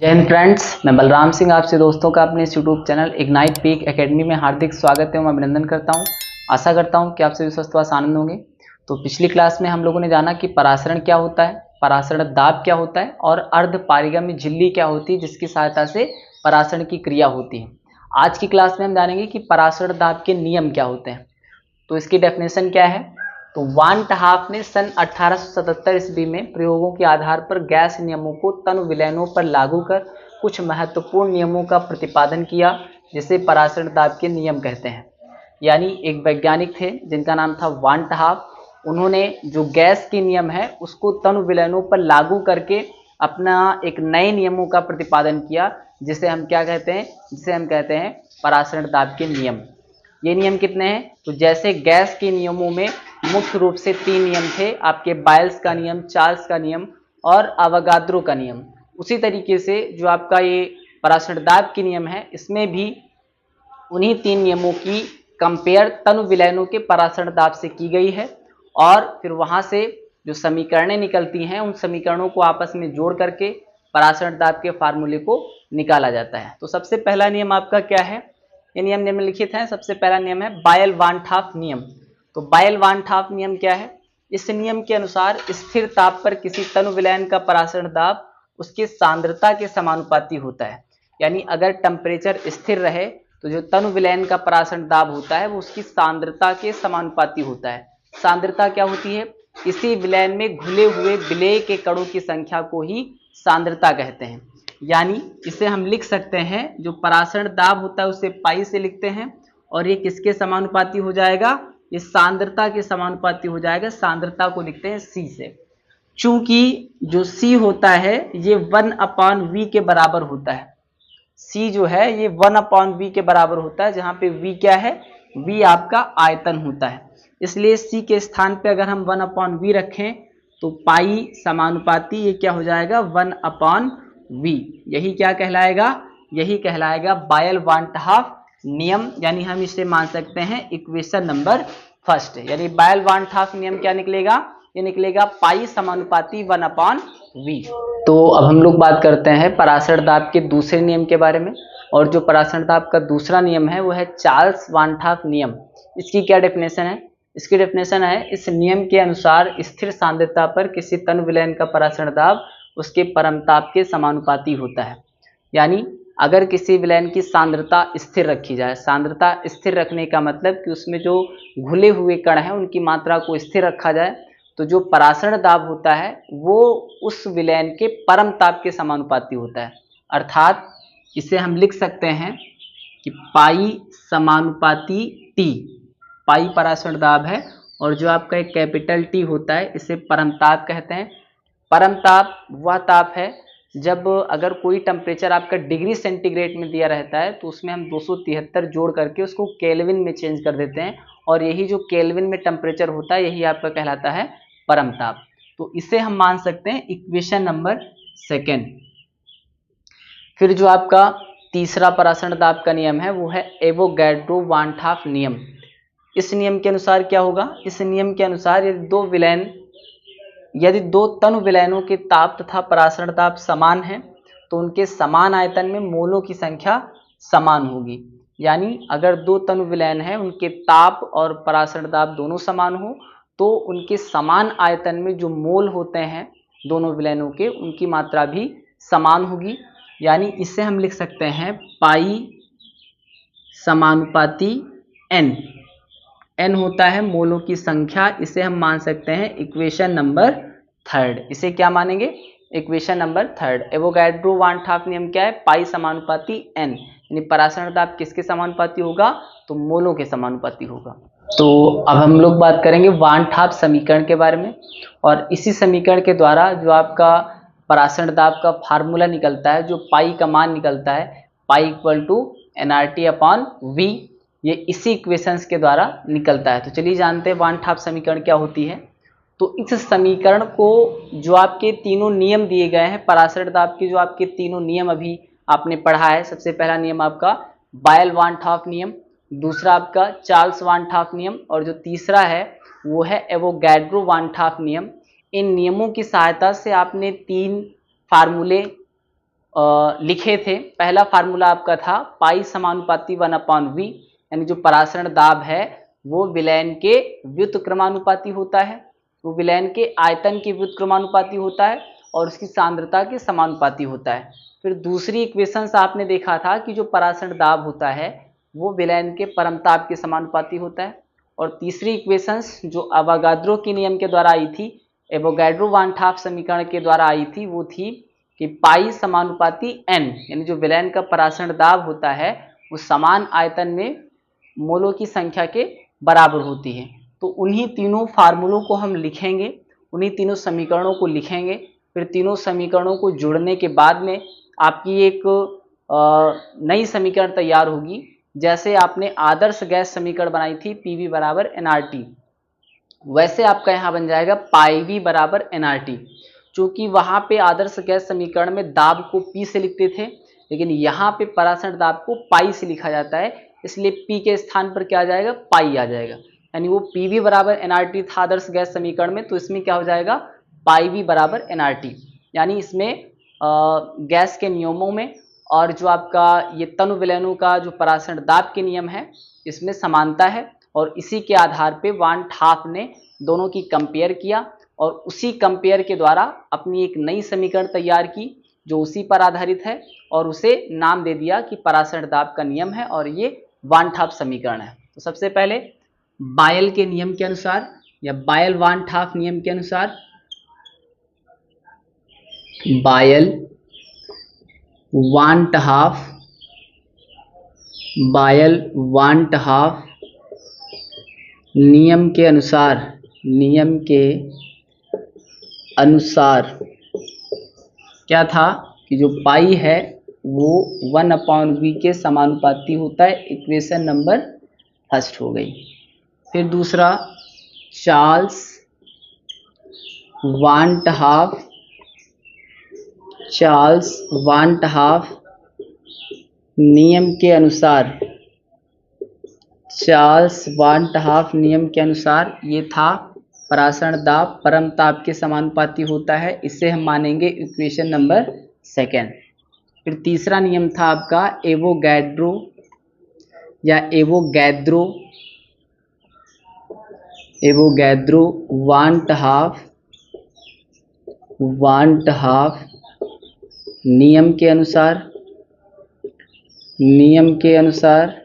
जय हिंद फ्रेंड्स, मैं बलराम सिंह आपसे दोस्तों का अपने इस YouTube channel ignite peak academy में हार्दिक स्वागत एवं अभिनंदन करता हूं। आशा करता हूं कि आप सभी स्वस्थ व आनंद होंगे। तो पिछली क्लास में हम लोगों ने जाना कि परासरण क्या होता है, परासरण दाब क्या होता है और अर्ध पारिगामी झिल्ली क्या होती है जिसकी सहायता से परासरण की क्रिया होती है। आज की क्लास में हम जानेंगे कि परासरण दाब के नियम क्या होते हैं। तो इसकी डेफिनेशन क्या है। तो वान ट हाफ ने सन 1877 ईस्वी में प्रयोगों के आधार पर गैस नियमों को तनु विलयनों पर लागू कर कुछ महत्वपूर्ण नियमों का प्रतिपादन किया, जिसे परासरण दाब के नियम कहते हैं। यानी एक वैज्ञानिक थे जिनका नाम था वान ट हाफ। उन्होंने जो गैस के नियम है उसको तनु विलयनों पर लागू करके अपना एक नए नियमों का प्रतिपादन किया, जिसे हम क्या कहते हैं, जिसे हम कहते हैं परासरण दाब के नियम। ये नियम कितने हैं। तो जैसे गैस के नियमों में मुख्य रूप से 3 नियम थे, आपके बायल्स का नियम, चार्ल्स का नियम और अवोगाद्रो का नियम। उसी तरीके से जो आपका ये परासरण दाब के नियम है, इसमें भी उन्हीं 3 नियमों की कंपेयर तनु विलयनों के परासरण दाब से की गई है और फिर वहां से जो समीकरणें निकलती हैं उन समीकरणों को आपस में जोड़ करके परासरण दाब के फार्मूले को निकाला जाता है। तो सबसे पहला नियम आपका क्या है, ये नियम निम्नलिखित हैं। सबसे पहला नियम है बायल वान ट हाफ नियम। तो बायल वान ट हाफ नियम क्या है। इस नियम के अनुसार स्थिर ताप पर किसी तनु विलयन का परासरण दाब उसकी सांद्रता के समानुपाती होता है। यानी अगर टेम्परेचर स्थिर रहे तो जो तनु विलयन का परासरण दाब होता है वो उसकी सांद्रता के समानुपाती होता है। सांद्रता क्या होती है, किसी विलयन में घुले हुए विलेय के कणों की संख्या को ही सांद्रता कहते हैं। यानी इसे हम लिख सकते हैं, जो परासरण दाब होता है उसे पाई से लिखते हैं और ये किसके समानुपाती हो जाएगा, ये सांद्रता के समानुपाती हो जाएगा। सांद्रता को लिखते हैं सी से। चूंकि जो सी होता है ये 1/v के बराबर होता है। सी जो है ये 1/v के बराबर होता है, जहां पे v क्या है, v आपका आयतन होता है। इसलिए सी के स्थान पे अगर हम 1/v रखें तो पाई समानुपाती ये क्या हो जाएगा, 1/v। यही क्या कहलाएगा, यही कहलाएगा बायल वान ट हाफ नियम। यानी हम इसे मान सकते हैं इक्वेशन नंबर फर्स्ट। यानी बायल वान ट हाफ नियम क्या निकलेगा, ये निकलेगा पाई समानुपाती 1/v। तो अब हम लोग बात करते हैं परासरण दाब के दूसरे नियम के बारे में। और जो परासरण दाब का दूसरा नियम है वो है चार्ल्स वान ट हाफ नियम। इसकी क्या डेफिनेशन है, इसकी डेफिनेशन है, इस नियम के अनुसार स्थिर सांद्रता पर किसी तनु विलयन का परासरण दाब उसके परम ताप के समानुपाती होता है। यानी अगर किसी विलयन की सांद्रता स्थिर रखी जाए, सांद्रता स्थिर रखने का मतलब कि उसमें जो घुले हुए कण हैं उनकी मात्रा को स्थिर रखा जाए, तो जो परासरण दाब होता है वो उस विलयन के परम ताप के समानुपाती होता है। अर्थात इसे हम लिख सकते हैं कि पाई समानुपाती टी, पाई परासरण दाब है और जो आपका एक कैपिटल टी होता है इसे परम ताप कहते हैं। परम ताप वह ताप है जब अगर कोई टेम्परेचर आपका डिग्री सेंटीग्रेड में दिया रहता है तो उसमें हम 273 जोड़ करके उसको केल्विन में चेंज कर देते हैं और यही जो केल्विन में टेम्परेचर होता है यही आपका कहलाता है परम ताप। तो इसे हम मान सकते हैं इक्वेशन नंबर सेकेंड। फिर जो आपका तीसरा परासरण दाब का नियम है वो है एवोगैड्रो वान ट हाफ नियम। इस नियम के अनुसार क्या होगा, इस नियम के अनुसार यदि दो तनु विलयनों के ताप तथा परासरण ताप समान हैं तो उनके समान आयतन में मोलों की संख्या समान होगी। यानी अगर दो तनु विलयन हैं उनके ताप और परासरण ताप दोनों समान हो तो उनके समान आयतन में जो मोल होते हैं दोनों विलयनों के, उनकी मात्रा भी समान होगी। यानी इसे हम लिख सकते हैं पाई समानुपाती n। n होता है मोलों की संख्या, इसे हम मान सकते हैं इक्वेशन नंबर थर्ड। इसे क्या मानेंगे, इक्वेशन नंबर थर्ड। एवोगैड्रो वान ट हाफ नियम क्या है, पाई समानुपाती n। यानी परासरण दाब किसके समानुपाती होगा, तो मोलों के समानुपाती होगा। तो अब हम लोग बात करेंगे वान ट हाफ समीकरण के बारे में। और इसी समीकरण के द्वारा जो आपका परासरण दाब का फार्मूला निकलता है, जो पाई का मान निकलता है, पाई इक्वल टू nRT/v, ये इसी इक्वेशंस के द्वारा निकलता है। तो चलिए जानते हैं वान ट हाफ समीकरण क्या होती है। तो इस समीकरण को जो आपके तीनों नियम दिए गए हैं परासरण दाब के, जो आपके तीनों नियम अभी आपने पढ़ा है। सबसे पहला नियम आपका बायल वान ट हाफ नियम, दूसरा आपका चार्ल्स वान ट हाफ नियम और जो तीसरा है वो है एवोगैड्रो वान ट हाफ नियम। इन नियमों की सहायता से आपने 3 फार्मूले लिखे थे। पहला फार्मूला आपका था पाई समानुपाती 1/v, यानी जो परासरण दाब है वो विलयन के व्युत्क्रमानुपाती होता है, वो विलयन के आयतन के व्युत्क्रमानुपाती होता है और उसकी सांद्रता के समानुपाती होता है। फिर दूसरी इक्वेशन आपने देखा था कि जो परासरण दाब होता है वो विलयन के परमताप के समानुपाती होता है। और तीसरी इक्वेशंस जो अवोगाद्रो के नियम के द्वारा आई थी, एवोगाड्रो वान ठाफ समीकरण के द्वारा आई थी, वो थी कि पाई समानुपाती n, यानी जो विलयन का परासरण दाब होता है वो समान आयतन में मोलों की संख्या के बराबर होती है। तो उन्हीं तीनों फार्मूलों को हम लिखेंगे, उन्हीं तीनों समीकरणों को लिखेंगे। फिर तीनों समीकरणों को जोड़ने के बाद में आपकी एक नई समीकरण तैयार होगी। जैसे आपने आदर्श गैस समीकरण बनाई थी पीवी बराबर एनआरटी, वैसे आपका यहाँ बन जाएगा पाई वी बराबर एनआरटी। चूंकि वहां पे आदर्श गैस समीकरण में दाब को पी से लिखते थे, लेकिन यहाँ पे परासरण दाब को पाई से लिखा जाता है, इसलिए पी के स्थान पर क्या आ जाएगा, पाई आ जाएगा। यानी वो पीवी बराबर एनआरटी था आदर्श गैस समीकरण में, तो इसमें क्या हो जाएगा, पाई वी बराबर एनआरटी। यानी इसमें गैस के नियमों में और जो आपका ये तनु विलयनों का जो परासरण दाब के नियम है इसमें समानता है, और इसी के आधार पे वान ठाफ ने दोनों की कंपेयर किया और उसी कंपेयर के द्वारा अपनी एक नई समीकरण तैयार की जो उसी पर आधारित है, और उसे नाम दे दिया कि परासरण दाब का नियम है और ये वान ठाफ समीकरण है। तो सबसे पहले बायल के नियम के अनुसार या बायल वान ठाफ नियम के अनुसार, बायल वान ठाफ, बायल वान ठाफ नियम के अनुसार, नियम के अनुसार क्या था कि जो पाई है वो 1/v के समानुपाती होता है। इक्वेशन नंबर फर्स्ट हो गई। फिर दूसरा, चार्ल्स वान ठाफ, चार्ल्स वान ठाफ नियम के अनुसार, चार्ल्स वान ठाफ नियम के अनुसार ये था परासरण दाब परमताप के समानुपाती होता है, इसे हम मानेंगे इक्वेशन नंबर सेकेंड। फिर तीसरा नियम था आपका एवोगैड्रो या एवोगैद्रो, एवोगैद्रो वान ठाफ, वान ठाफ नियम के अनुसार, नियम के अनुसार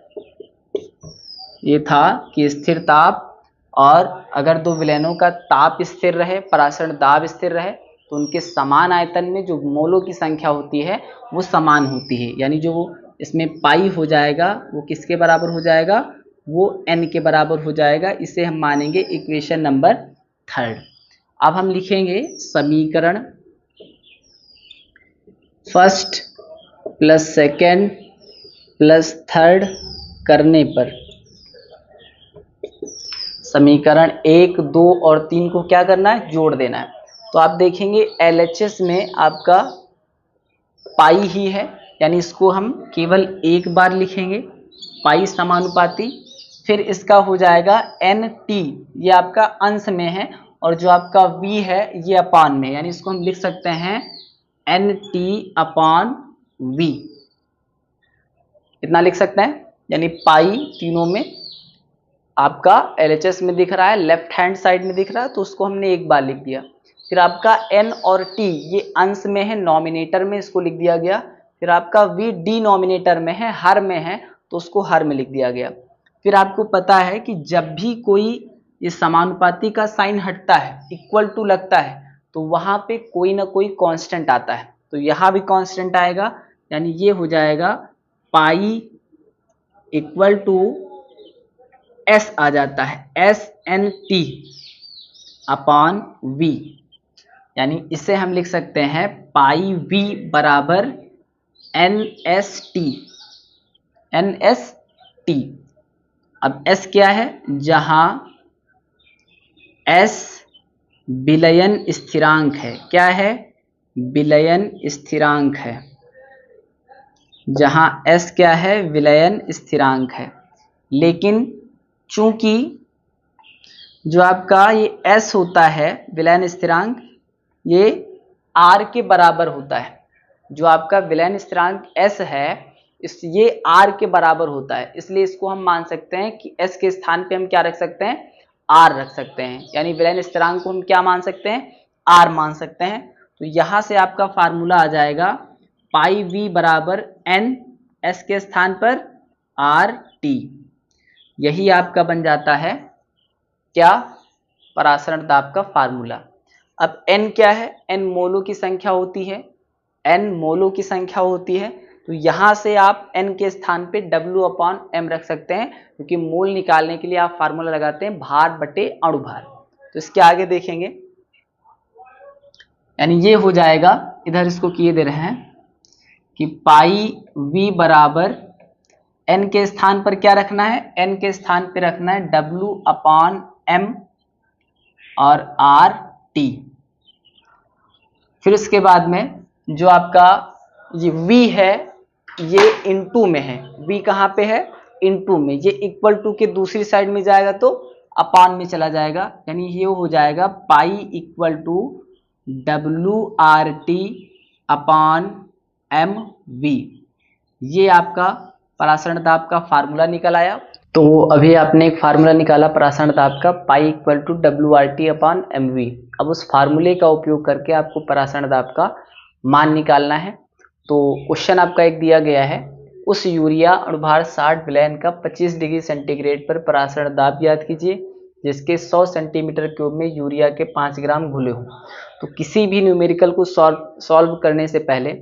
ये था कि स्थिर ताप और अगर दो विलयनों का ताप स्थिर रहे, परासरण दाब स्थिर रहे, तो उनके समान आयतन में जो मोलों की संख्या होती है वो समान होती है। यानी जो इसमें पाई हो जाएगा वो किसके बराबर हो जाएगा, वो n के बराबर हो जाएगा। इसे हम मानेंगे इक्वेशन नंबर थर्ड। अब हम लिखेंगे समीकरण first plus second plus third करने पर समीकरण 1, 2 और 3 को क्या करना है, जोड़ देना है। तो आप देखेंगे LHS में आपका पाई ही है, यानी इसको हम केवल एक बार लिखेंगे पाई समानुपाती। फिर इसका हो जाएगा NT, ये आपका अंश में है, और जो आपका V है ये अपान में, यानी इसको हम लिख सकते हैं NT/V। इतना लिख सकते हैं, यानी पाई तीनों में आपका LHS में दिख रहा है, लेफ्ट हैंड साइड में दिख रहा है, तो उसको हमने एक बार लिख दिया। फिर आपका N और T ये अंश में है, नॉमिनेटर में, इसको लिख दिया गया। फिर आपका V डिनोमिनेटर में है, हर में है, तो उसको हर में लिख दिया गया। फिर आपको पता है कि जब भी कोई इस समानुपाती का साइन हटता है, इक्वल टू लगता है, तो वहां पे कोई ना कोई कांस्टेंट आता है। तो यहाँ भी कांस्टेंट आएगा, यानी ये हो जाएगा पाई इक्वल टू S आ जाता है, SNT/V। यानी इसे हम लिख सकते हैं पाई V बराबर NST, NST। अब S क्या है, जहां S विलयन स्थिरांक है, क्या है, विलयन स्थिरांक है, जहां S क्या है, विलयन स्थिरांक है। लेकिन चूंकि जो आपका ये S होता है विलयन स्थिरांक, ये R के बराबर होता है, जो आपका विलयन स्थिरांक s है ये r के बराबर होता है, इसलिए इसको हम मान सकते हैं कि s के स्थान पे हम क्या रख सकते हैं, r रख सकते हैं, यानी विलयन स्थिरांक को हम क्या मान सकते हैं, r मान सकते हैं। तो यहां से आपका फार्मूला आ जाएगा पाई v बराबर n, s के स्थान पर r t। यही आपका बन जाता है क्या, परासरण दाब का फार्मूला। अब n क्या है, n मोलों की संख्या होती है, n मोलों की संख्या होती है, तो यहां से आप n के स्थान पे W/m रख सकते हैं, क्योंकि मोल निकालने के लिए आप फार्मूला लगाते हैं भार बटे अणुभार। तो इसके आगे देखेंगे, यानी ये हो जाएगा, इधर इसको किए दे रहे हैं कि पाई v बराबर n के स्थान पर क्या रखना है, n के स्थान पे रखना है W/m और r t। फिर उसके बाद में जो आपका ये v है ये इनटू में है, v कहाँ पे है, इनटू में, ये इक्वल टू के दूसरी साइड में जाएगा तो अपान में चला जाएगा, यानी ये हो जाएगा pi equal to WRT upon mv। ये आपका परासरण दाब का फार्मूला निकल आया। तो अभी आपने एक फार्मूला निकाला परासरण दाब का, pi equal to WRT upon mv। अब उस फार्मूले का उपयोग करके आपको परासरण दाब का मान निकालना है। तो क्वेश्चन आपका एक दिया गया है, उस यूरिया अणुभार 60 विलयन का 25 डिग्री सेंटीग्रेड पर परासरण दाब ज्ञात कीजिए जिसके 100 सेंटीमीटर क्यूब में यूरिया के 5 ग्राम घुले हों। तो किसी भी न्यूमेरिकल को सॉल्व करने से पहले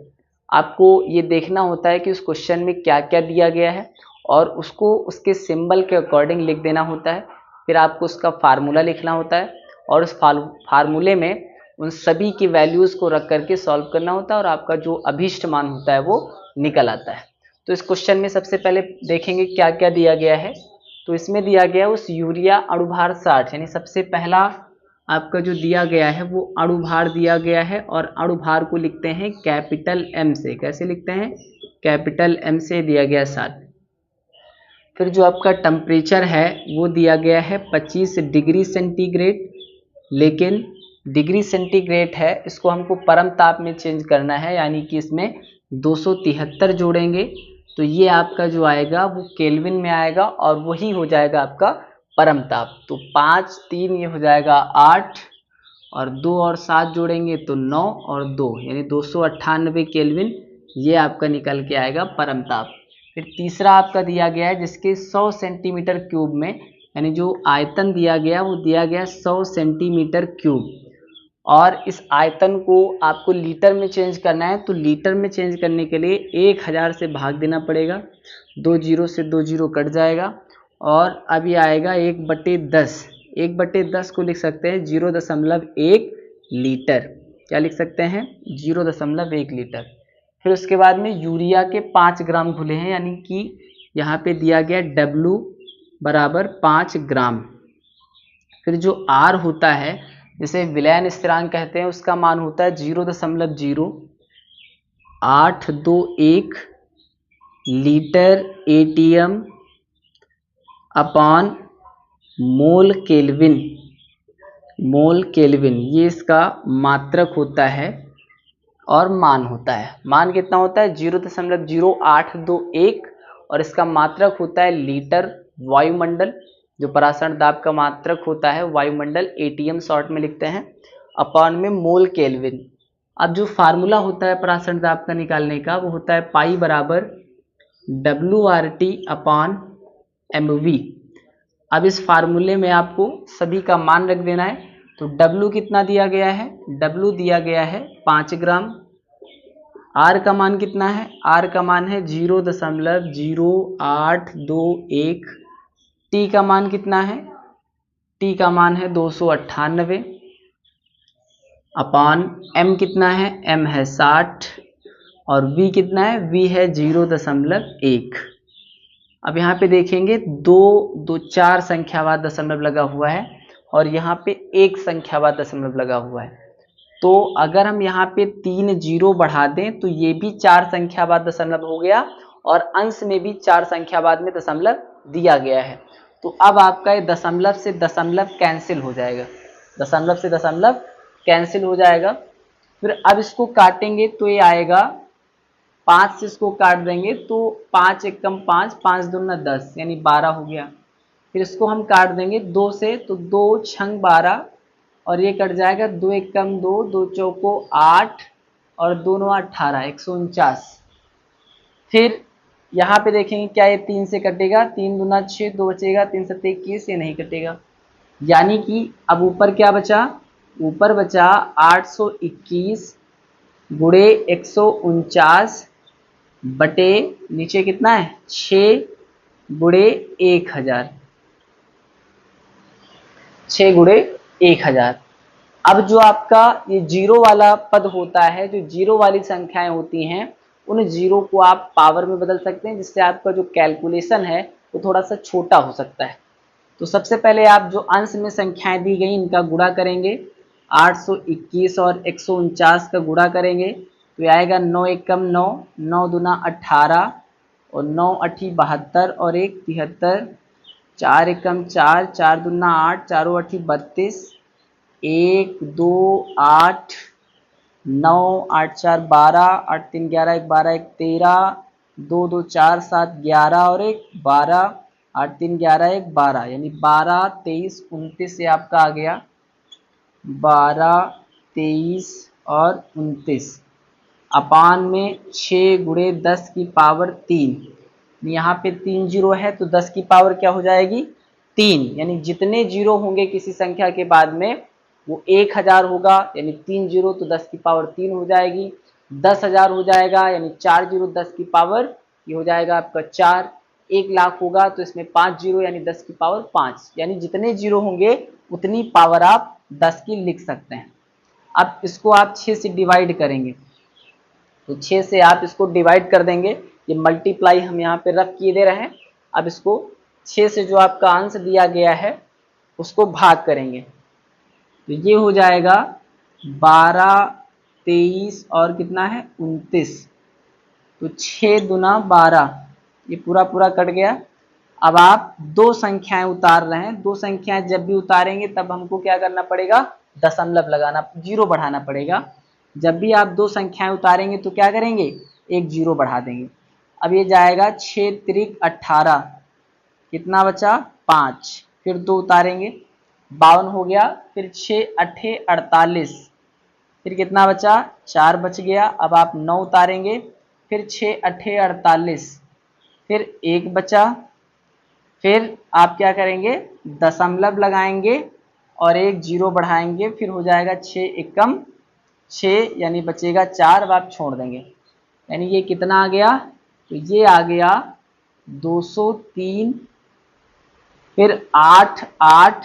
आपको ये देखना होता है कि उस क्वेश्चन में क्या क्या दिया गया है और उसको उसके सिंबल के अकॉर्डिंग लिख देना होता है। फिर आपको उसका फार्मूला लिखना होता है और उस फार्मूले में उन सभी की वैल्यूज़ को रख करके सॉल्व करना होता है और आपका जो अभीष्ट मान होता है वो निकल आता है। तो इस क्वेश्चन में सबसे पहले देखेंगे क्या क्या दिया गया है। तो इसमें दिया गया उस यूरिया अणुभार 60, यानी सबसे पहला आपका जो दिया गया है वो अणुभार दिया गया है और अणुभार को लिखते हैं कैपिटल M से। कैसे लिखते हैं, कैपिटल M से दिया गया 60। फिर जो आपका टेम्परेचर है वो दिया गया है 25 डिग्री सेंटीग्रेड, लेकिन डिग्री सेंटीग्रेड है इसको हमको परम ताप में चेंज करना है, यानी कि इसमें 273 जोड़ेंगे तो ये आपका जो आएगा वो केल्विन में आएगा और वही हो जाएगा आपका परम ताप। तो 5 3 ये हो जाएगा 8 और 2 और 7 जोड़ेंगे तो 9 और 2 यानी 298 केल्विन, ये आपका निकल के आएगा परम ताप। फिर तीसरा आपका दिया गया है जिसके 100 सेंटीमीटर क्यूब में, यानी जो आयतन दिया गया वो दिया गया 100 सेंटीमीटर क्यूब और इस आयतन को आपको लीटर में चेंज करना है। तो लीटर में चेंज करने के लिए 1000 से भाग देना पड़ेगा, 2 जीरो से 2 जीरो कट जाएगा और अभी आएगा 1/10। 1/10 को लिख सकते हैं 0.1 लीटर। क्या लिख सकते हैं, 0.1 लीटर। फिर उसके बाद में यूरिया के 5 ग्राम घुले हैं, यानी कि यहाँ पे दिया गया W बराबर 5 ग्राम। फिर जो R होता है जिसे विलयन स्थिरांक कहते हैं उसका मान होता है 0.0821 लीटर ATM अपान मोल केल्विन। मोल केल्विन ये इसका मात्रक होता है और मान होता है। मान कितना होता है 0.0821 और इसका मात्रक होता है लीटर वायुमंडल। जो परासरण दाब का मात्रक होता है वायुमंडल ATM शॉर्ट में लिखते हैं, अपान में मोल केल्विन। अब जो फार्मूला होता है परासरण दाब का निकालने का वो होता है पाई बराबर WRT अपान mv। अब इस फार्मूले में आपको सभी का मान रख देना है। तो W कितना दिया गया है, W दिया गया है 5 ग्राम। R का मान कितना है, R का मान है 0.0821। T का मान कितना है, T का मान है 298 अपान M कितना है, M है 60 और V कितना है, V है 0.1। अब यहाँ पे देखेंगे 2 4 संख्यावार दशमलव लगा हुआ है और यहाँ पे 1 संख्यावार दशमलव लगा हुआ है। तो अगर हम यहाँ पे 3 जीरो बढ़ा दें तो ये भी 4 संख्यावार दशमलव हो गया और अंश में भी 4 संख्यावार में दशमलव दिया गया है। तो अब आपका ये दशमलव से दशमलव कैंसिल हो जाएगा, दशमलव से दशमलव कैंसिल हो जाएगा। फिर अब इसको काटेंगे तो ये आएगा 5 से इसको काट देंगे तो 5 एकम 5, 5 दूना 10 यानी 12 हो गया। फिर इसको हम काट देंगे 2 से तो 2 छंग 12 और ये कट जाएगा 2 एकम 2, 2 चौको 8 और 2 नौ 18, 149। फिर यहाँ पे देखेंगे क्या ये 3 से कटेगा, 3 दूना 6, 2 बचेगा, 3 सत्ते 21, ये नहीं कटेगा। यानी कि अब ऊपर क्या बचा, ऊपर बचा 821 गुणे 149 बटे नीचे कितना है 6 गुणे 1000, 6 गुणे 1000। अब जो आपका ये जीरो वाला पद होता है, जो जीरो वाली संख्याएं होती हैं, उन जीरो को आप पावर में बदल सकते हैं, जिससे आपका जो कैलकुलेशन है वो थोड़ा सा छोटा हो सकता है। तो सबसे पहले आप जो अंश में संख्याएं दी गई इनका गुणा करेंगे, 821 और 149 का गुणा करेंगे तो ये आएगा 9 एकम 9, 9 दूना 18 और 9 अठी 72 और 1 73, 4 एकम 4, 4 दूना 8, 4 अठी 32, 1 2 8 9 8 4 12, 8 3 11, 1 12, 1 13, 2 2 4 7 11 और 1 12, 8 3 11, 1 12 यानी 12 23 29 से आपका आ गया 12 23 और 29 अपान में 6 गुणे 10 की पावर 3। यहाँ पे 3 जीरो है तो 10 की पावर क्या हो जाएगी 3, यानी जितने जीरो होंगे किसी संख्या के बाद में वो 1000 होगा, यानी 3 जीरो तो 10 की पावर 3 हो जाएगी। 10,000 हो जाएगा यानी 4 जीरो 10 की पावर ये हो जाएगा आपका 4। 1 लाख होगा तो इसमें 5 जीरो यानी 10 की पावर 5, यानी जितने जीरो होंगे उतनी पावर आप 10 की लिख सकते हैं। अब इसको आप 6 से डिवाइड करेंगे तो 6 से आप इसको डिवाइड कर देंगे, ये मल्टीप्लाई हम यहाँ पे रफ किए दे रहे हैं। अब इसको 6 से जो आपका आंसर दिया गया है उसको भाग करेंगे तो ये हो जाएगा 12 23 और कितना है 29, तो 6 दूना 12, ये पूरा पूरा कट गया। अब आप दो संख्याएं उतार रहे हैं, दो संख्याएं जब भी उतारेंगे तब हमको क्या करना पड़ेगा, दशमलव लगाना, जीरो बढ़ाना पड़ेगा। जब भी आप दो संख्याएं उतारेंगे तो क्या करेंगे, एक जीरो बढ़ा देंगे। अब ये जाएगा 6 त्रिक 18, कितना बचा 5, फिर 2 उतारेंगे 52 हो गया, फिर 6 अठे 48, फिर कितना बचा 4 बच गया। अब आप 9 उतारेंगे, फिर 6 अठे 48, फिर 1 बचा, फिर आप क्या करेंगे दशमलव लगाएंगे और एक जीरो बढ़ाएंगे, फिर हो जाएगा 6 एकम 6 यानी बचेगा 4, अब आप छोड़ देंगे, यानी ये कितना आ गया, तो ये आ गया 203, फिर 8 8,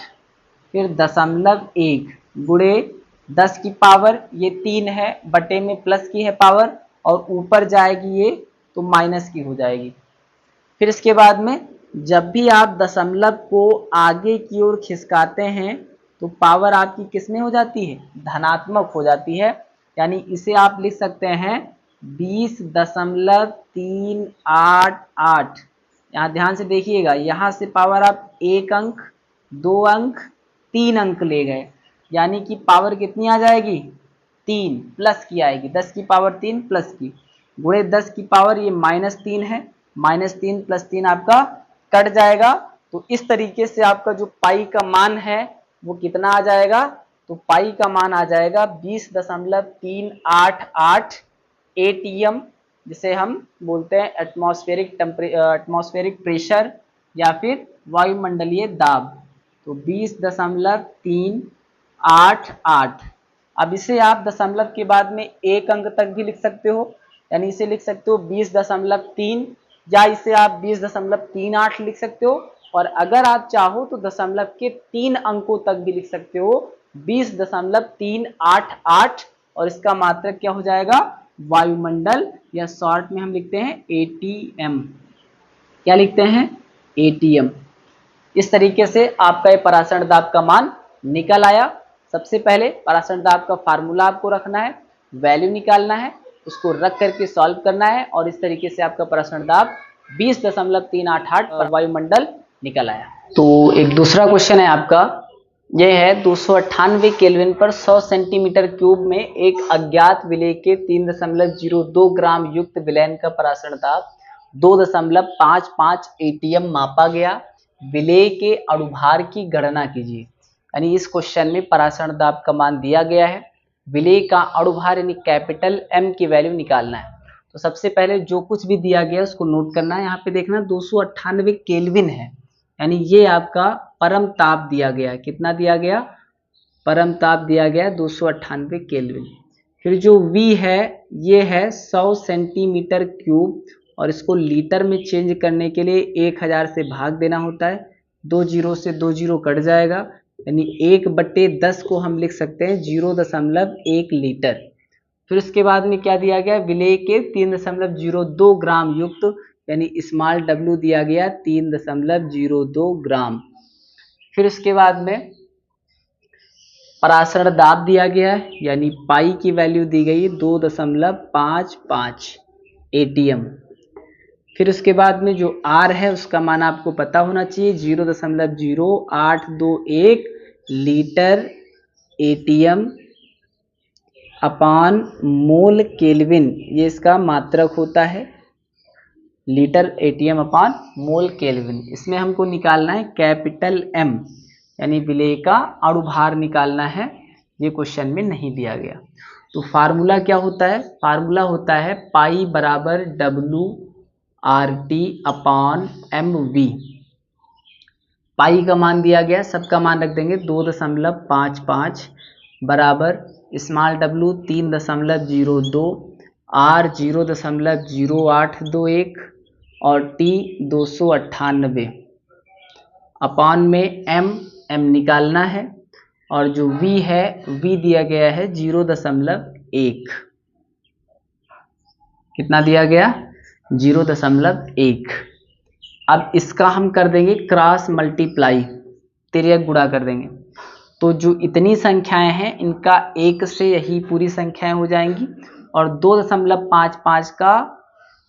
फिर दशमलव 1 गुणे 10 की पावर ये 3 है, बटे में प्लस की है पावर और ऊपर जाएगी ये तो माइनस की हो जाएगी। फिर इसके बाद में जब भी आप दशमलव को आगे की ओर खिसकाते हैं तो पावर आपकी किस में हो जाती है, धनात्मक हो जाती है, यानी इसे आप लिख सकते हैं 20.388। यहाँ ध्यान से देखिएगा, यहाँ से पावर आप 1 अंक 2 अंक 3 अंक ले गए, यानी कि पावर कितनी आ जाएगी 3 प्लस की आएगी, 10 की पावर 3 प्लस की, गुणे 10 की पावर ये -3 है, -3 + 3 आपका कट जाएगा। तो इस तरीके से आपका जो पाई का मान है वो कितना आ जाएगा, तो पाई का मान आ जाएगा 20.388 ATM, जिसे हम बोलते हैं एटमॉस्फेरिक प्रेशर या फिर वायुमंडलीय दाब, तो 20.388। अब इसे आप दशमलव के बाद में एक अंक तक भी लिख सकते हो, यानी इसे लिख सकते हो 20.3 या इसे आप 20.38 लिख सकते हो, और अगर आप चाहो तो दशमलव के 3 अंकों तक भी लिख सकते हो 20.388, और इसका मात्रक क्या हो जाएगा वायुमंडल, या शॉर्ट में हम लिखते हैं ATM। क्या लिखते हैं ATM। इस तरीके से आपका ये परासरण दाब का मान निकल आया। सबसे पहले परासरण दाब का फार्मूला आपको रखना है, वैल्यू निकालना है, उसको रख करके सॉल्व करना है, और इस तरीके से आपका परासरण दाब 20.388 पर वायुमंडल निकल आया। तो एक दूसरा क्वेश्चन है आपका, ये है 298 केल्विन पर 100 सेंटीमीटर क्यूब में एक अज्ञात विलेय के 3.02 ग्राम युक्त विलयन का परासरण ताप 2.55 एटीएम मापा गया। विलेय के अणुभार की गणना कीजिए। यानी इस क्वेश्चन में परासरण दाब का मान दिया गया है, विलेय का अणुभार यानी कैपिटल एम की वैल्यू निकालना है। तो सबसे पहले जो कुछ भी दिया गया उसको नोट करना है। यहाँ पे देखना 298 केल्विन है, यानी ये आपका परम ताप दिया गया। कितना दिया गया? परम ताप दिया गया 298 केल्विन। फिर जो V है ये है 100 सेंटीमीटर क्यूब, और इसको लीटर में चेंज करने के लिए 1000 से भाग देना होता है। 2 जीरो से 2 जीरो कट जाएगा, यानी 1/10 को हम लिख सकते हैं 0.1 लीटर। फिर उसके बाद में क्या दिया गया? विलेय के 3.02 ग्राम युक्त, यानी स्मॉल w दिया गया 3.02 ग्राम। फिर उसके बाद में परासरण दाब दिया गया है, यानी पाई की वैल्यू दी गई 2.55 एटीएम। फिर उसके बाद में जो R है उसका मान आपको पता होना चाहिए 0.0821 लीटर एटीएम अपान मोल केल्विन, ये इसका मात्रक होता है। लीटर एटीएम अपान मोल केल्विन। इसमें हमको निकालना है कैपिटल M, यानी विलेय का अणुभार निकालना है। ये क्वेश्चन में नहीं दिया गया। तो फार्मूला क्या होता है? फार्मूला होता है पाई बराबर WRT अपान MV। पाई का मान दिया गया, सबका मान रख देंगे 2.55 बराबर स्मॉल w 3.02, R 0.0821 और T 298 अपान में M निकालना है, और जो V है V दिया गया है 0.1। कितना दिया गया? 0.1। अब इसका हम कर देंगे क्रॉस मल्टीप्लाई, तिर्यक गुणा कर देंगे। तो जो इतनी संख्याएं हैं इनका 1 से यही पूरी संख्याएं हो जाएंगी, और 2.55 का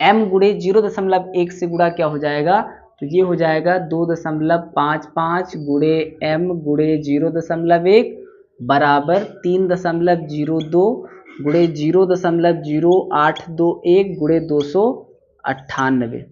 m गुणे 0.1 से गुणा क्या हो जाएगा? तो ये हो जाएगा 2.55 गुणे m गुणे 0.1 बराबर 3.02 गुणे 0.0821 गुणे 298।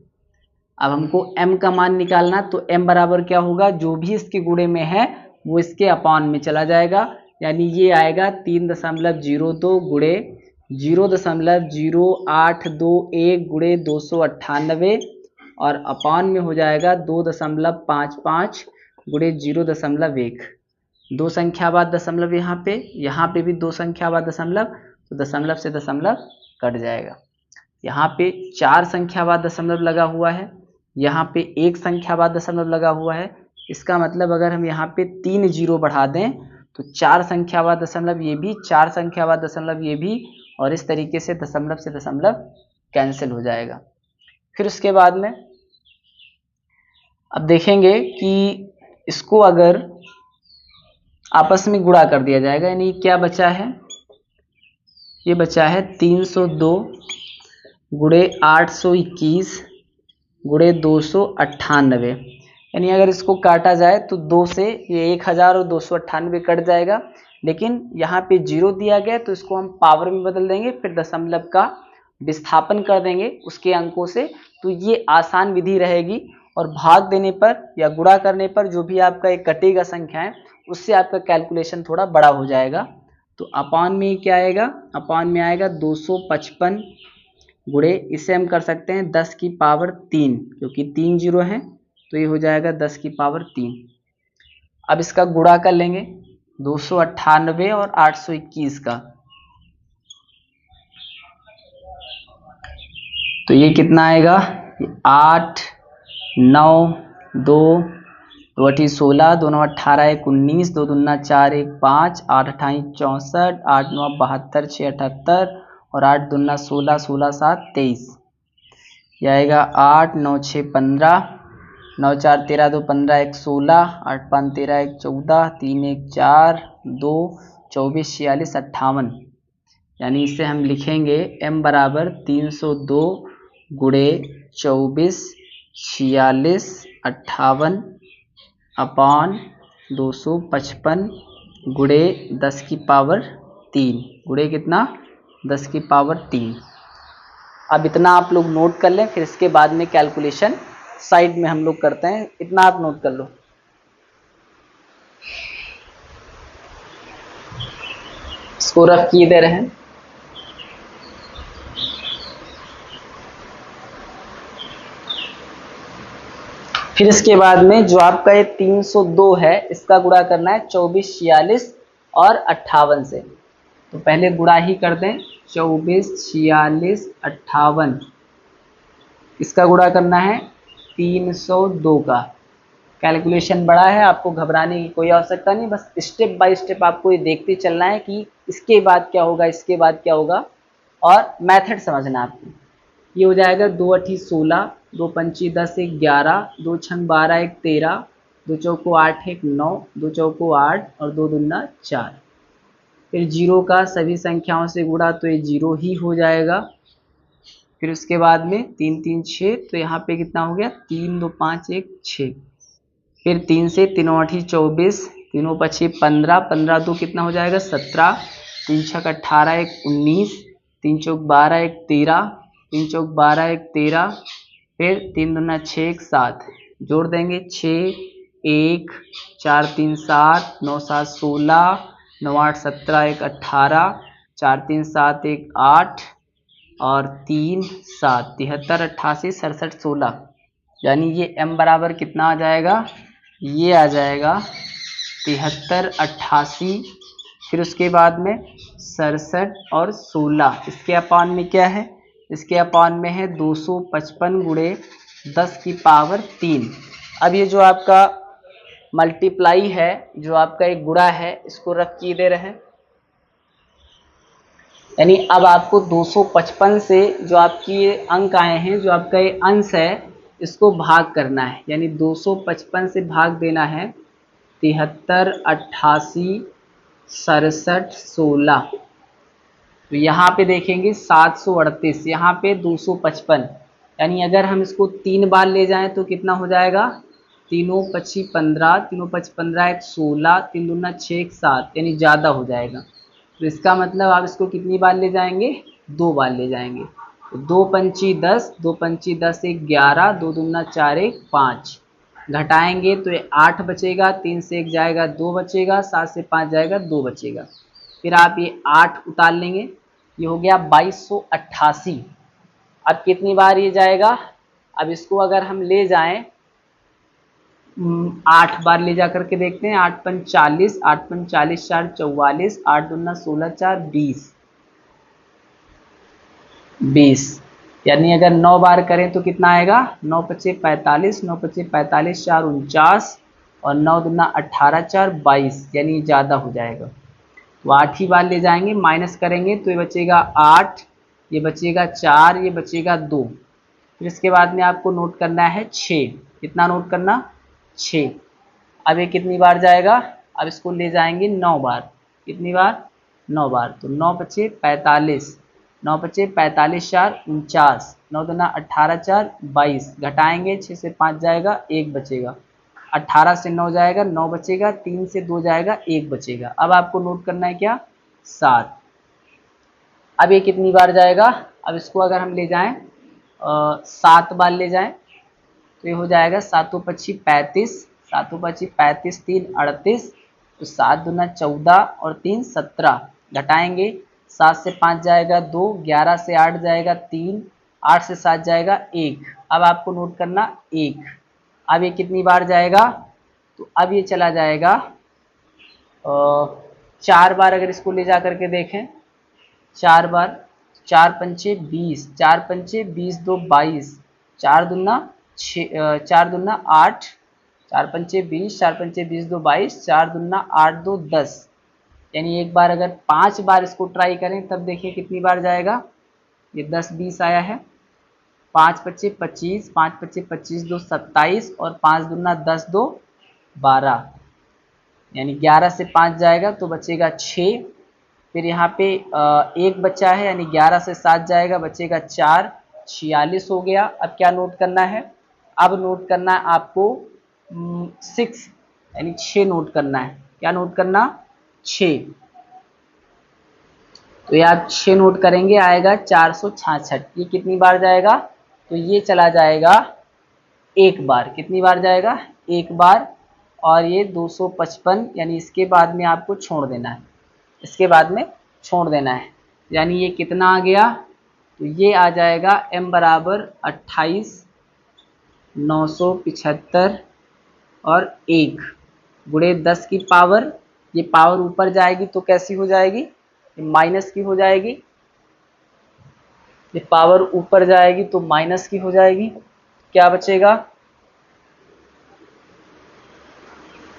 अब हमको m का मान निकालना, तो m बराबर क्या होगा? जो भी इसके गुणे में है वो इसके अपान में चला जाएगा, यानी ये आएगा 3.02 गुणे 0.0821 गुणे 298 और अपान में हो जाएगा 2.55 गुणे 0.1। दो संख्या बाद दशमलव, यहाँ पे भी दो संख्या बाद दशमलव, तो दशमलव से दशमलव कट जाएगा। यहाँ पे 4 संख्या बाद दशमलव लगा हुआ है, यहाँ पे 1 संख्या बाद दशमलव लगा हुआ है। इसका मतलब अगर हम यहाँ पे 3 जीरो बढ़ा दें तो 4 संख्या बाद दशमलव ये भी, 4 संख्या बाद दशमलव ये भी, और इस तरीके से दशमलव कैंसिल हो जाएगा। फिर उसके बाद में अब देखेंगे कि इसको अगर आपस में गुणा कर दिया जाएगा, यानी क्या बचा है? ये बचा है 302 गुणे 821 गुणे 298, यानी अगर इसको काटा जाए तो 2 से ये 1000 और 298 कट जाएगा, लेकिन यहाँ पे 0 दिया गया तो इसको हम पावर में बदल देंगे, फिर दशमलव का विस्थापन कर देंगे उसके अंकों से। तो ये आसान विधि रहेगी, और भाग देने पर या गुणा करने पर जो भी आपका एक कटेगा संख्या है उससे आपका कैलकुलेशन थोड़ा बड़ा हो जाएगा। तो अपान में क्या आएगा? अपान में आएगा 255 गुणे, इसे हम कर सकते हैं 10 की पावर 3, क्योंकि 3 जीरो हैं तो ये हो जाएगा 10 की पावर 3। अब इसका गुणा कर लेंगे 298 और 821 का, तो ये कितना आएगा? 8 9 2 2 अठी 16, 2 9 18 1 19, 2 दूना 4 1 5, 8 अठाई 64, 8 9 72, 6 78 और 8 दूना 16, 16 7 23। यह आएगा 8 9 6 15, 9 4 13 2 15 1 16, 8 5 13 1 14, 3 1 4 2 24 46 58। यानी इसे हम लिखेंगे m बराबर 302 गुणे 24 46 58 अपान 255 गुणे 10 की पावर 3 गुणे कितना 10 की पावर 3। अब इतना आप लोग नोट कर लें, फिर इसके बाद में कैलकुलेशन साइड में हम लोग करते हैं। इतना आप नोट कर लो। इसको रफ किए दे रहे हैं। फिर इसके बाद में जो आपका ये 302 है, इसका गुणा करना है 24, 46 और 58 से। तो पहले गुणा ही कर दें, 24, 46, 58। इसका गुणा करना है 302 का। कैलकुलेशन बड़ा है, आपको घबराने की कोई आवश्यकता नहीं, बस स्टेप बाय स्टेप आपको ये देखते चलना है कि इसके बाद क्या होगा, इसके बाद क्या होगा, और मेथड समझना आपको। ये हो जाएगा 2 अठी 16, 2 पंची 10, 1 11, 2 छंग 12, 1 13, 2 चौको 8, 1 9, 2 चौको 8 और 2 दूना 4। फिर जीरो का सभी संख्याओं से गुणा तो ये जीरो ही हो जाएगा। फिर उसके बाद में 3 3 6, तो यहाँ पे कितना हो गया 3 2 5 1 6। फिर 3 से 3 8 24, 3 5 15, 15 2 कितना हो जाएगा 17, 3 6 18 1 19, 3 चौक 12 1 13, 3 चौक 12 1 13। फिर 3 दूना 6 1 7, जोड़ देंगे 6 1 4 3 7, 9 7 16, 9 8 17 1 18, 4 3 7 1 8 और 3 7, 73 88 67 16। यानी ये m बराबर कितना आ जाएगा, ये आ जाएगा 73 88। फिर उसके बाद में 67 और 16। इसके अपान में क्या है, इसके अपान में है 255 गुणे 10 की पावर 3। अब ये जो आपका मल्टीप्लाई है, जो आपका एक गुणा है, इसको रख किए दे रहे हैं। यानी अब आपको 255 से जो आपकी ये अंक आए हैं, जो आपका ये अंश है, इसको भाग करना है। यानी 255 से भाग देना है 73 88 67 16। तो यहाँ पे देखेंगे 738, यहाँ पे 255। यानी अगर हम इसको 3 बार ले जाएं तो कितना हो जाएगा, 3 5 15, 3 5 15 1 16, 3 दूना 6 1 7, यानी ज़्यादा हो जाएगा। तो इसका मतलब आप इसको कितनी बार ले जाएंगे, 2 बार ले जाएंगे। तो 2 पंची 10, 2 पंची 10 1 11, 2 दूना 4 1 5, घटाएंगे तो ये 8 बचेगा, 3 से 1 जाएगा 2 बचेगा, 7 से 5 जाएगा 2 बचेगा। फिर आप ये 8 उतार लेंगे, ये हो गया 2288। अब कितनी बार ये जाएगा, अब इसको अगर हम ले जाएं 8 बार ले जा करके देखते हैं। 8 पंच 40, 8 पंच 40 4 44, 8 दूना 16 4 20। यानी अगर 9 बार करें तो कितना आएगा, 9 पचे 45, 9 पचे 45 4 49 और 9 दूना 18 4 22, यानी ज़्यादा हो जाएगा। तो 8 ही बार ले जाएंगे, माइनस करेंगे तो ये बचेगा 8, ये बचेगा 4, ये बचेगा 2। फिर इसके बाद में आपको नोट करना है 6। कितना नोट करना, 6। अब ये कितनी बार जाएगा, अब इसको ले जाएंगे 9 बार। कितनी बार, 9 बार। तो 9 पचे 45, 9 पचे 45 4 49, 9 दूना 18 4 22, घटाएंगे 6 से 5 जाएगा 1 बचेगा, 18 से 9 जाएगा 9 बचेगा, 3 से 2 जाएगा 1 बचेगा। अब आपको नोट करना है क्या, 7। अब ये कितनी बार जाएगा, अब इसको अगर हम ले जाएं 7 बार ले जाएं तो ये हो जाएगा 7 पच्ची 35, 7 पच्ची 35 3 38, तो 7 दूना 14 और 3 17, घटाएंगे 7 से 5 जाएगा 2, 11 से 8 जाएगा 3, 8 से 7 जाएगा 1। अब आपको नोट करना 1। अब ये कितनी बार जाएगा, तो अब ये चला जाएगा 4 बार। अगर इसको ले जा करके देखें 4 बार, 4 पंचे 20, 4 पंचे 20 2 22, 4 दूना 4 दूना 8, 4 पंचे 20, 4 पंचे 20 2 22, 4 दूना 8 2 10। यानी एक बार अगर 5 बार इसको ट्राई करें तब देखिए कितनी बार जाएगा, ये 10 20 आया है, 5 पच्चे 25, 5 पच्चे 25 2 27 और 5 दूना 10 2 12, यानी 11 से 5 जाएगा तो बचेगा 6। फिर यहाँ पे एक बच्चा है, यानी 11 से 7 जाएगा बचेगा 4, 46 हो गया। अब क्या नोट करना है, अब नोट करना है आपको 6। यानी 6 नोट करना है। क्या नोट करना? 6। तो ये आप 6 नोट करेंगे, आएगा 466। ये कितनी बार जाएगा? तो ये चला जाएगा एक बार। कितनी बार जाएगा? एक बार। और ये 255, यानी इसके बाद में आपको छोड़ देना है, इसके बाद में छोड़ देना है। यानी ये कितना आ गया? तो ये आ जाएगा m बराबर 28,975 और 1 गुणे 10 की पावर। ये पावर ऊपर जाएगी तो कैसी हो जाएगी? ये माइनस की हो जाएगी। ये पावर ऊपर जाएगी तो माइनस की हो जाएगी। क्या बचेगा?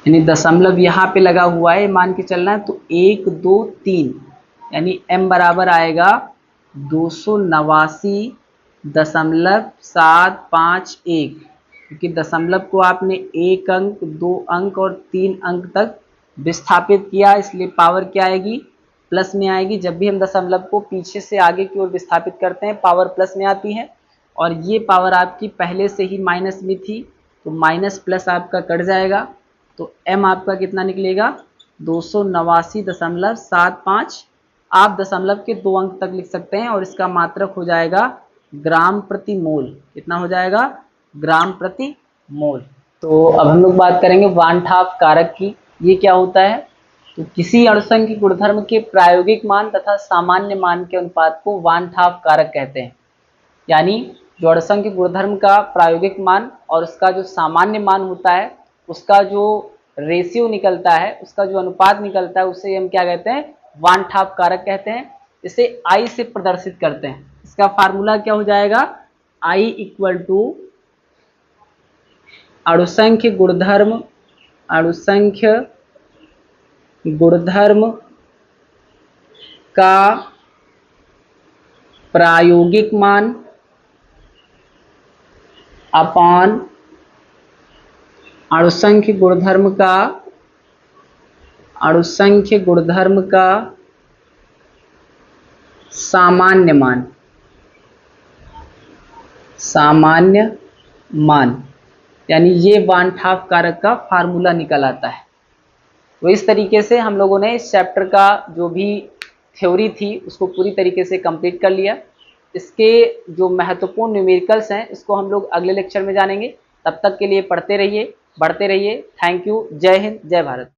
यानी दशमलव यहाँ पे लगा हुआ है, मान के चलना है। तो 1 2 3, यानी m बराबर आएगा 289.751, क्योंकि दशमलव को आपने 1 अंक, 2 अंक और 3 अंक तक विस्थापित किया, इसलिए पावर क्या आएगी? प्लस में आएगी। जब भी हम दशमलव को पीछे से आगे की ओर विस्थापित करते हैं, पावर प्लस में आती है। और ये पावर आपकी पहले से ही माइनस में थी, तो माइनस प्लस आपका कट जाएगा। तो m आपका कितना निकलेगा? 289.75। आप दशमलव के 2 अंक तक लिख सकते हैं, और इसका मात्रक हो जाएगा ग्राम प्रति मोल। कितना हो जाएगा? ग्राम प्रति मोल। तो अब हम लोग बात करेंगे वान ट हाफ कारक की। ये क्या होता है? तो किसी अणुसंख्यिक गुणधर्म के प्रायोगिक मान तथा सामान्य मान के अनुपात को वान ट हाफ कारक कहते हैं। यानी जो अणुसंख्यिक गुणधर्म का प्रायोगिक मान और उसका जो सामान्य मान होता है, उसका जो रेशियो निकलता है, उसका जो अनुपात निकलता है, उसे हम क्या कहते हैं? वान ट हाफ कारक कहते हैं। इसे I से प्रदर्शित करते हैं। इसका फार्मूला क्या हो जाएगा? I इक्वल टू अणुसंख्य गुणधर्म का प्रायोगिक मान अपान अणुसंख्य गुणधर्म का सामान्य मान। यानी ये वान ट हाफ कारक का फार्मूला निकल आता है। तो इस तरीके से हम लोगों ने इस चैप्टर का जो भी थ्योरी थी उसको पूरी तरीके से कंप्लीट कर लिया। इसके जो महत्वपूर्ण न्यूमेरिकल्स हैं, इसको हम लोग अगले लेक्चर में जानेंगे। तब तक के लिए पढ़ते रहिए, बढ़ते रहिए। Thank you. जय हिंद, जय भारत।